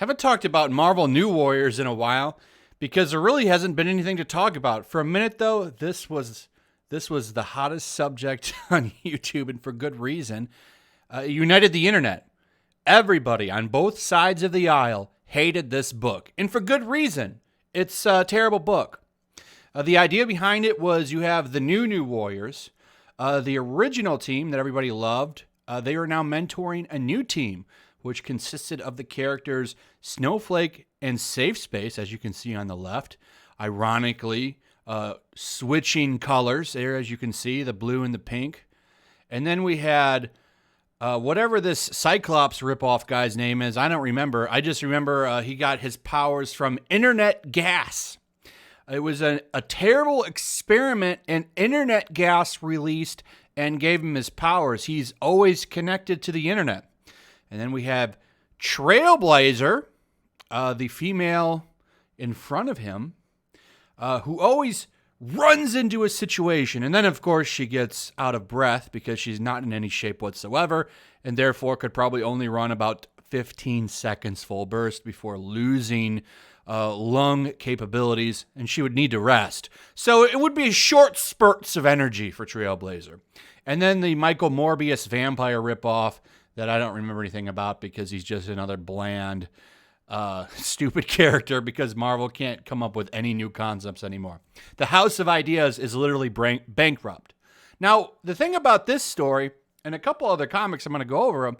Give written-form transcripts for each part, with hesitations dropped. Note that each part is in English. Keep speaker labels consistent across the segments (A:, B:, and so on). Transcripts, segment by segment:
A: Haven't talked about Marvel New Warriors in a while because there really hasn't been anything to talk about. For a minute, though, this was the hottest subject on YouTube, and for good reason. It united the internet. Everybody on both sides of the aisle hated this book, and for good reason. It's a terrible book. The idea behind it was you have the New Warriors, the original team that everybody loved. They are now mentoring a new team, which consisted of the characters Snowflake and Safespace, as you can see on the left. Ironically, switching colors there, as you can see, the blue and the pink. And then we had whatever this Cyclops ripoff guy's name is. I don't remember. I just remember he got his powers from internet gas. It was a terrible experiment, and internet gas released and gave him his powers. He's always connected to the internet. And then we have Trailblazer, the female in front of him, who always runs into a situation. And then, of course, she gets out of breath because she's not in any shape whatsoever, and therefore could probably only run about 15 seconds full burst before losing lung capabilities, and she would need to rest. So it would be short spurts of energy for Trailblazer. And then the Michael Morbius vampire ripoff that I don't remember anything about because he's just another bland, stupid character because Marvel can't come up with any new concepts anymore. The House of Ideas is literally bankrupt. Now, the thing about this story, and a couple other comics, I'm going to go over them,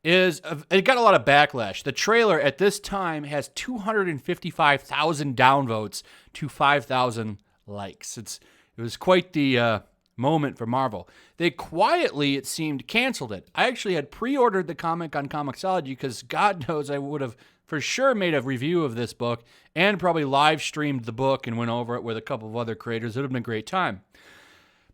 A: is it got a lot of backlash. The trailer at this time has 255,000 downvotes to 5,000 likes. It was quite the moment for Marvel. They quietly, it seemed, canceled it. I actually had pre-ordered the comic on Comixology because God knows I would have for sure made a review of this book and probably live streamed the book and went over it with a couple of other creators. It would have been a great time.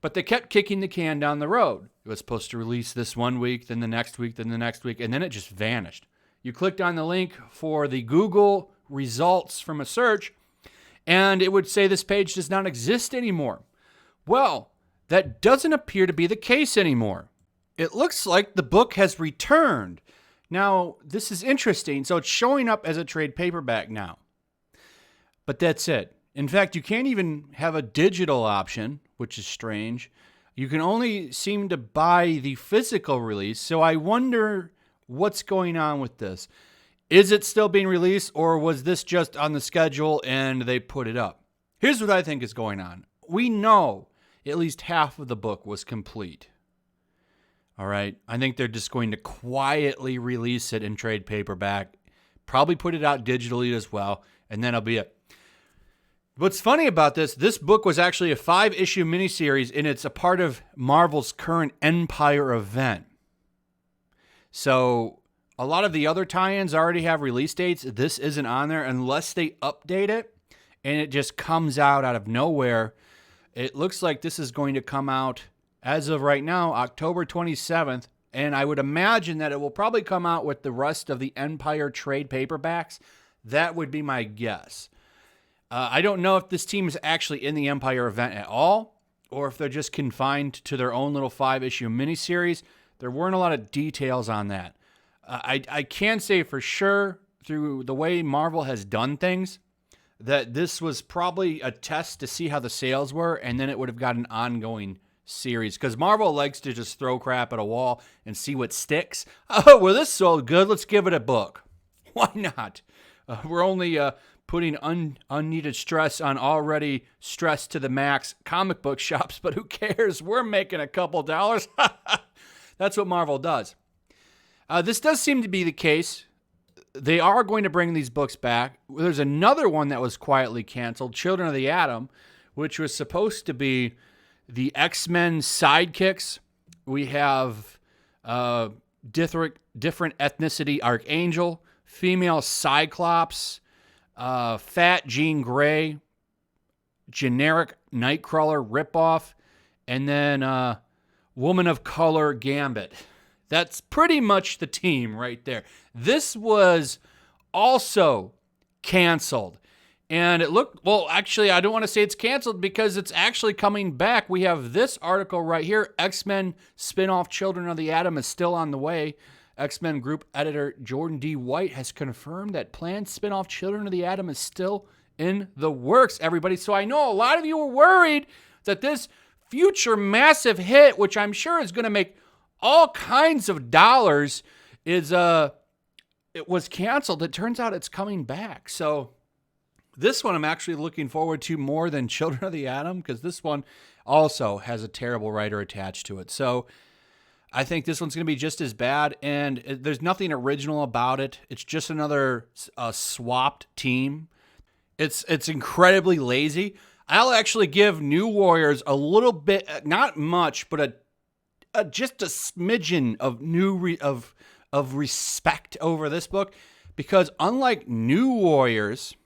A: But they kept kicking the can down the road. It was supposed to release this one week, then the next week, then the next week, and then it just vanished. You clicked on the link for the Google results from a search, and it would say this page does not exist anymore. Well, that doesn't appear to be the case anymore. It looks like the book has returned. Now, this is interesting. So it's showing up as a trade paperback now. But that's it. In fact, you can't even have a digital option, which is strange. You can only seem to buy the physical release. So I wonder what's going on with this. Is it still being released, or was this just on the schedule and they put it up? Here's what I think is going on. We know at least half of the book was complete. All right. I think they're just going to quietly release it in trade paperback, probably put it out digitally as well, and then it'll be it. What's funny about this book was actually a 5-issue miniseries, and it's a part of Marvel's current Empire event. So a lot of the other tie-ins already have release dates. This isn't on there unless they update it, and it just comes out of nowhere. It looks like this is going to come out, as of right now, October 27th, and I would imagine that it will probably come out with the rest of the Empire trade paperbacks. That would be my guess. I don't know if this team is actually in the Empire event at all, or if they're just confined to their own little 5-issue miniseries. There weren't a lot of details on that. I can say for sure, through the way Marvel has done things, that this was probably a test to see how the sales were, and then it would have got an ongoing series. Because Marvel likes to just throw crap at a wall and see what sticks. Oh, well, this sold good. Let's give it a book. Why not? We're only putting unneeded stress on already stressed to the max comic book shops, but who cares? We're making a couple dollars. That's what Marvel does. This does seem to be the case. They are going to bring these books back. There's another one that was quietly canceled, Children of the Atom, which was supposed to be the X-Men sidekicks. We have different ethnicity Archangel, female Cyclops, fat Jean Grey, generic Nightcrawler ripoff, and then woman of color Gambit. That's pretty much the team right there. This was also canceled. And it looked, well, actually, I don't want to say it's canceled because it's actually coming back. We have this article right here. X-Men spin-off Children of the Atom is still on the way. X-Men Group editor Jordan D. White has confirmed that planned spin-off Children of the Atom is still in the works, everybody. So I know a lot of you were worried that this future massive hit, which I'm sure is going to make all kinds of dollars, it was canceled. It turns out it's coming back. So this one I'm actually looking forward to more than Children of the Atom, because this one also has a terrible writer attached to it. So I think this one's going to be just as bad, and there's nothing original about it. It's just another swapped team. It's incredibly lazy. I'll actually give New Warriors a little bit, not much, but just a smidgen of respect over this book, because unlike New Warriors,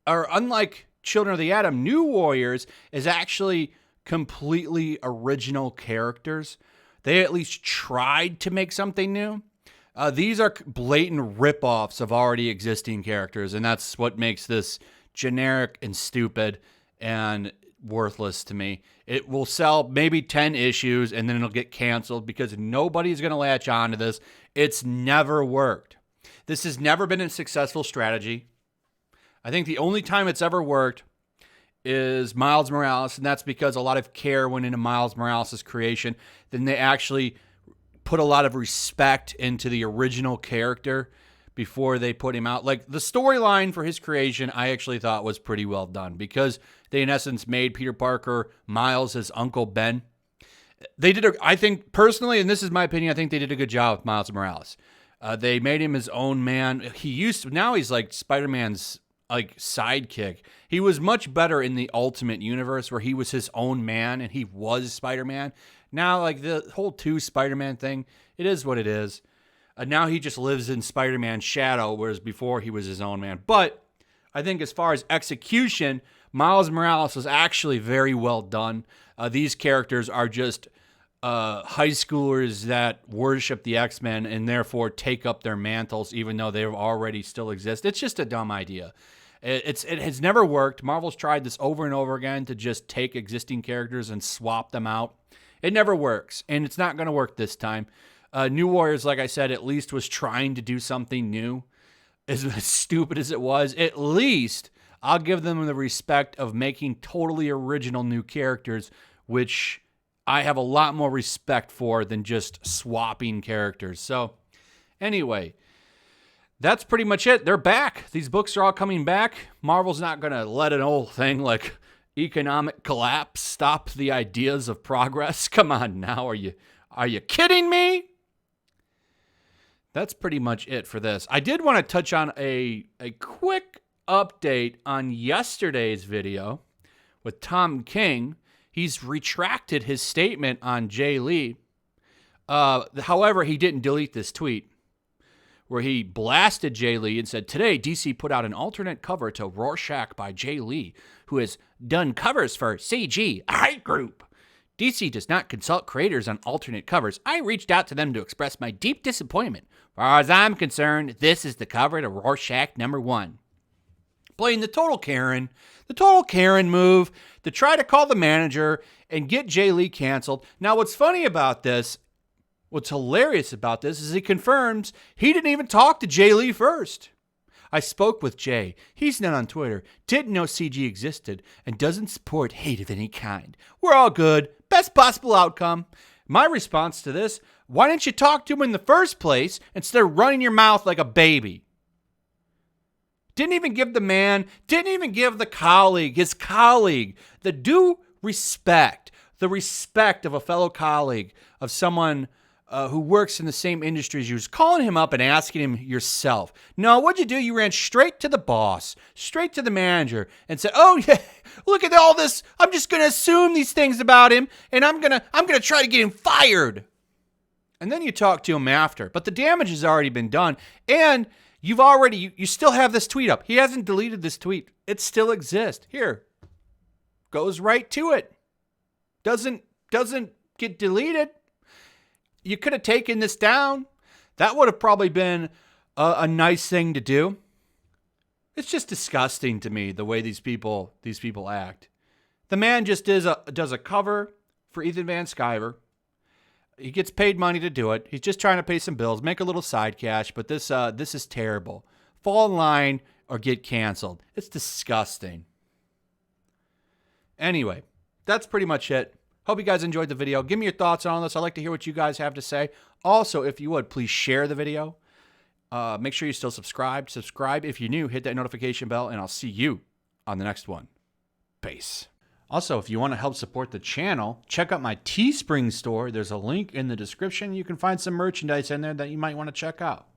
A: or unlike Children of the Atom, New Warriors is actually completely original characters. They at least tried to make something new. These are blatant ripoffs of already existing characters, and that's what makes this generic and stupid and worthless to me. It will sell maybe 10 issues, and then it'll get canceled because nobody's going to latch on to this. It's never worked. This has never been a successful strategy. I think the only time it's ever worked is Miles Morales, and that's because a lot of care went into Miles Morales' creation. Then they actually put a lot of respect into the original character before they put him out. Like, the storyline for his creation, I actually thought was pretty well done, because they in essence made Peter Parker Miles' Uncle Ben. They did, I think personally, and this is my opinion, I think they did a good job with Miles Morales. They made him his own man. Now he's like Spider-Man's like sidekick. He was much better in the Ultimate Universe, where he was his own man and he was Spider-Man. Now, like, the whole two Spider-Man thing, it is what it is. Now he just lives in Spider-Man's shadow, whereas before he was his own man. But I think as far as execution, Miles Morales was actually very well done. These characters are just high schoolers that worship the X-Men and therefore take up their mantles, even though they already still exist. It's just a dumb idea. It has never worked. Marvel's tried this over and over again to just take existing characters and swap them out. It never works, and it's not going to work this time. New Warriors, like I said, at least was trying to do something new. As stupid as it was, at least I'll give them the respect of making totally original new characters, which I have a lot more respect for than just swapping characters. So anyway, that's pretty much it. They're back. These books are all coming back. Marvel's not going to let an old thing like economic collapse stop the ideas of progress. Come on now. Are you kidding me? That's pretty much it for this. I did want to touch on a quick update on yesterday's video with Tom King. He's retracted his statement on Jay Lee. However, he didn't delete this tweet where he blasted Jay Lee and said, "Today, DC put out an alternate cover to Rorschach by Jay Lee, who has done covers for CGI Group. DC does not consult creators on alternate covers. I reached out to them to express my deep disappointment. As far as I'm concerned, this is the cover to Rorschach #1. Playing the total Karen move to try to call the manager and get Jay Lee canceled. Now, what's funny about this, what's hilarious about this, is he confirms he didn't even talk to Jay Lee first. I spoke with Jay. He's not on Twitter, didn't know CG existed, and doesn't support hate of any kind. We're all good. Best possible outcome." My response to this, why didn't you talk to him in the first place instead of running your mouth like a baby? Didn't even give the colleague, his colleague, the due respect, the respect of a fellow colleague, of someone who works in the same industry as you, is calling him up and asking him yourself. No, what'd you do? You ran straight to the boss, straight to the manager, and said, "Oh yeah, look at all this. I'm just gonna assume these things about him, and I'm gonna try to get him fired." And then you talk to him after, but the damage has already been done, and you still have this tweet up. He hasn't deleted this tweet. It still exists. Here, goes right to it. Doesn't get deleted. You could have taken this down. That would have probably been a nice thing to do. It's just disgusting to me the way these people act. The man just does a cover for Ethan Van Sciver. He gets paid money to do it. He's just trying to pay some bills, make a little side cash, but this is terrible. Fall in line or get canceled. It's disgusting. Anyway, that's pretty much it. Hope you guys enjoyed the video. Give me your thoughts on this. I'd like to hear what you guys have to say. Also, if you would, please share the video. Make sure you're still subscribed. Subscribe if you're new. Hit that notification bell, and I'll see you on the next one. Peace. Also, if you want to help support the channel, check out my Teespring store. There's a link in the description. You can find some merchandise in there that you might want to check out.